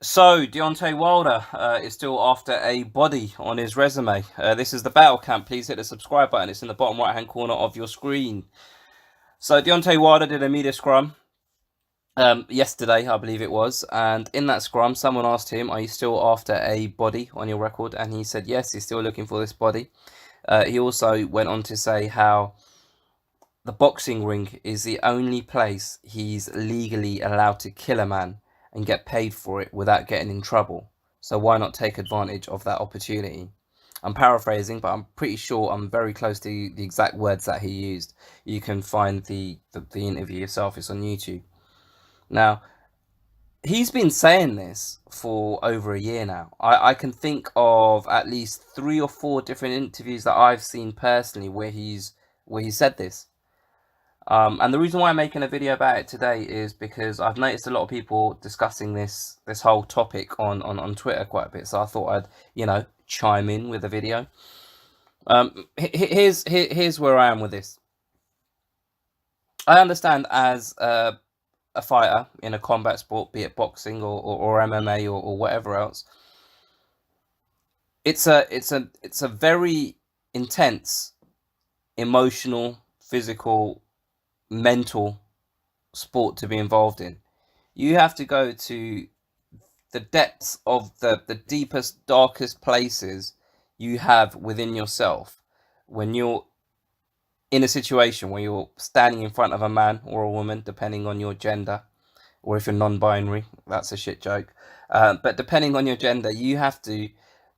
So, Deontay Wilder is still after a body on his resume. This is the Battle Camp. Please hit the subscribe button. It's in the bottom right hand corner of your screen. So, Deontay Wilder did a media scrum yesterday, I believe it was. And in that scrum, someone asked him, "Are you still after a body on your record?" And he said, yes, he's still looking for this body. He also went on to say how the boxing ring is the only place he's legally allowed to kill a man and get paid for it without getting in trouble. So why not take advantage of that opportunity? I'm paraphrasing, but I'm pretty sure I'm very close to the exact words that he used. You can find the interview yourself. It's on YouTube. Now, he's been saying this for over a year now. I can think of at least 3 or 4 different interviews that I've seen personally where he said this. And the reason why I'm making a video about it today is because I've noticed a lot of people discussing this whole topic on Twitter quite a bit. So I thought I'd chime in with a video. Here's where I am with this. I understand as a fighter in a combat sport, be it boxing or MMA or whatever else, it's a very intense, emotional, physical, mental sport to be involved in. You have to go to the depths of the deepest, darkest places you have within yourself when you're in a situation where you're standing in front of a man or a woman, depending on your gender, or if you're non-binary, that's a shit joke. But depending on your gender, you have to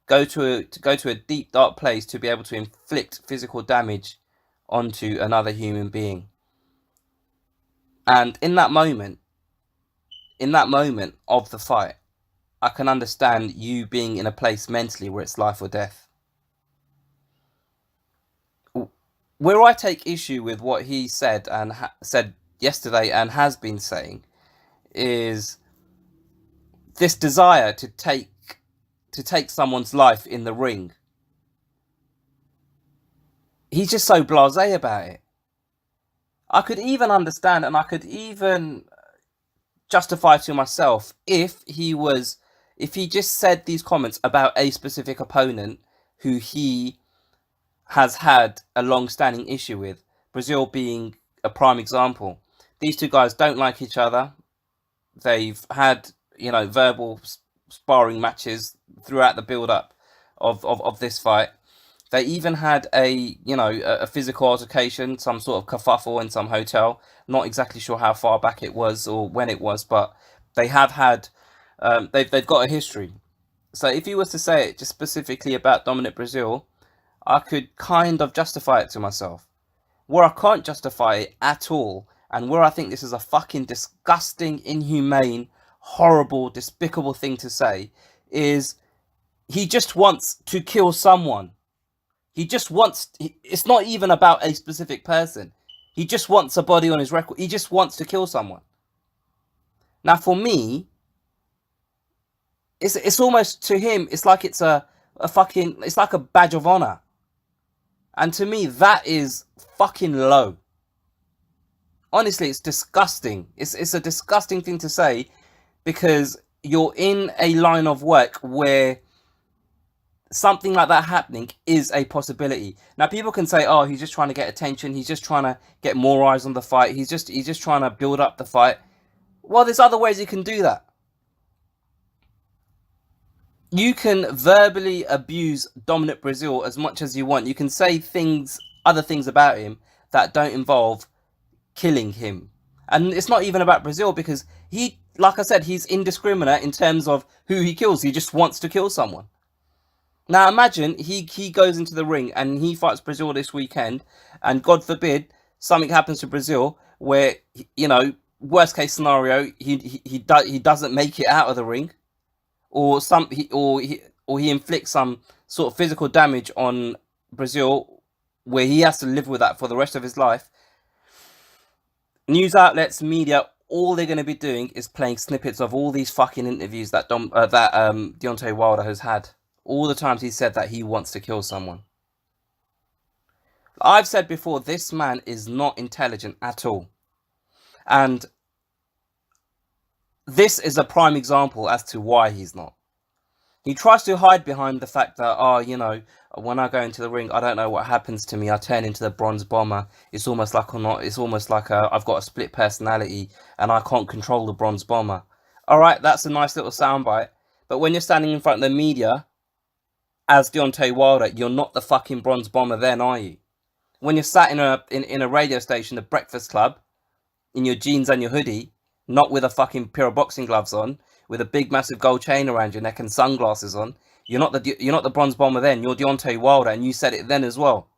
go to a deep, dark place to be able to inflict physical damage onto another human being. And in that moment of the fight, I can understand you being in a place mentally where it's life or death. Where I take issue with what he said and said yesterday and has been saying is this desire to take someone's life in the ring. He's just so blasé about it. I could even understand and I could even justify to myself if he just said these comments about a specific opponent who he has had a long-standing issue with, Brazil being a prime example. These two guys don't like each other. They've had verbal sparring matches throughout the build-up of this fight. They even had a physical altercation, some sort of kerfuffle in some hotel. Not exactly sure how far back it was or when it was, but they have had they've got a history. So if you was to say it just specifically about Dominic Brazil, I could kind of justify it to myself. Where I can't justify it at all, and where I think this is a fucking disgusting, inhumane, horrible, despicable thing to say, is he just wants to kill someone. He just wants, it's not even about a specific person. He just wants a body on his record. He just wants to kill someone. Now, for me, it's almost, to him, it's like it's it's like a badge of honor. And to me, that is fucking low. Honestly, it's disgusting. It's a disgusting thing to say because you're in a line of work where something like that happening is a possibility. Now, people can say, "Oh, he's just trying to get attention. He's just trying to get more eyes on the fight. He's just trying to build up the fight." Well, there's other ways you can do that. You can verbally abuse Dominic Brazil as much as you want. You can say other things about him that don't involve killing him. And it's not even about Brazil because he, like I said, he's indiscriminate in terms of who he kills. He just wants to kill someone. Now imagine he goes into the ring and he fights Brazil this weekend, and God forbid something happens to Brazil where worst case scenario he doesn't make it out of the ring, or he inflicts some sort of physical damage on Brazil where he has to live with that for the rest of his life. News outlets, media, all they're going to be doing is playing snippets of all these fucking interviews that Deontay Wilder has had. All the times he said that he wants to kill someone. I've said before, this man is not intelligent at all. And this is a prime example as to why he's not. He tries to hide behind the fact that, oh, you know, when I go into the ring, I don't know what happens to me. I turn into the Bronze Bomber. It's almost like I've got a split personality and I can't control the Bronze Bomber. All right, that's a nice little soundbite. But when you're standing in front of the media as Deontay Wilder, you're not the fucking Bronze Bomber then, are you? When you're sat in a radio station, the Breakfast Club, in your jeans and your hoodie, not with a fucking pair of boxing gloves on, with a big massive gold chain around your neck and sunglasses on, you're not the Bronze Bomber then. You're Deontay Wilder, and you said it then as well.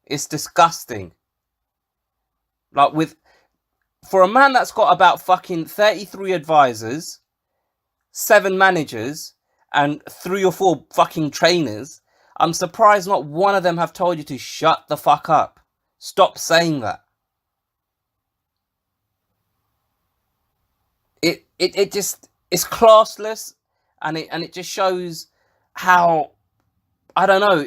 It's disgusting. Like, for a man that's got about fucking 33 advisors, 7 managers, and 3 or 4 fucking trainers, I'm surprised not one of them have told you to shut the fuck up. Stop saying that. It just, it's classless, and it just shows how, I don't know,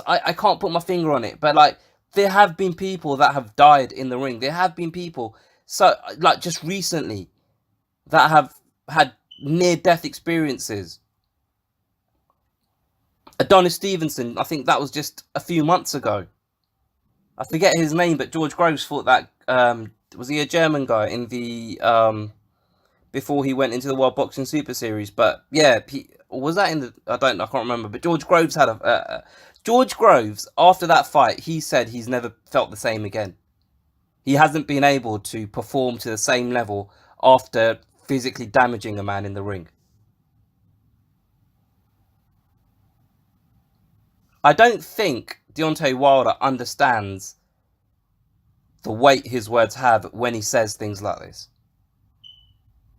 I can't put my finger on it, but like, there have been people that have died in the ring. There have been people, so like just recently, that have had near-death experiences. Adonis Stevenson, I think that was just a few months ago. I forget his name, but George Groves thought that, was he a German guy in the, before he went into the World Boxing Super Series? But yeah, was that in the, I can't remember, but George Groves had George Groves, after that fight, he said he's never felt the same again. He hasn't been able to perform to the same level after physically damaging a man in the ring. I don't think Deontay Wilder understands the weight his words have when he says things like this.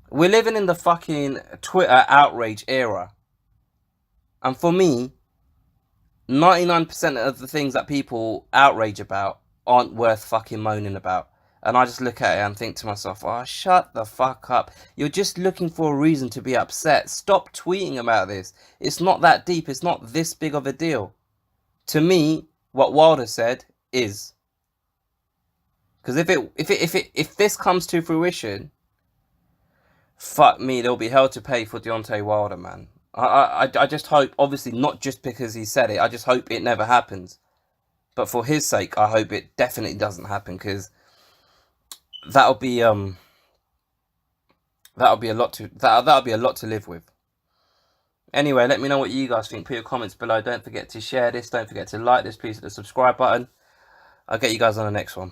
We're living in the fucking Twitter outrage era. And for me, 99% of the things that people outrage about aren't worth fucking moaning about. And I just look at it and think to myself, oh, shut the fuck up. You're just looking for a reason to be upset. Stop tweeting about this. It's not that deep. It's not this big of a deal. To me, what Wilder said is, because if this comes to fruition, fuck me, there'll be hell to pay for Deontay Wilder, man. I just hope, obviously not just because he said it, I just hope it never happens. But for his sake, I hope it definitely doesn't happen, because that'll be a lot to live with. Anyway, let me know what you guys think. Put your comments below. Don't forget to share this. Don't forget to like this. Please hit the subscribe button. I'll get you guys on the next one.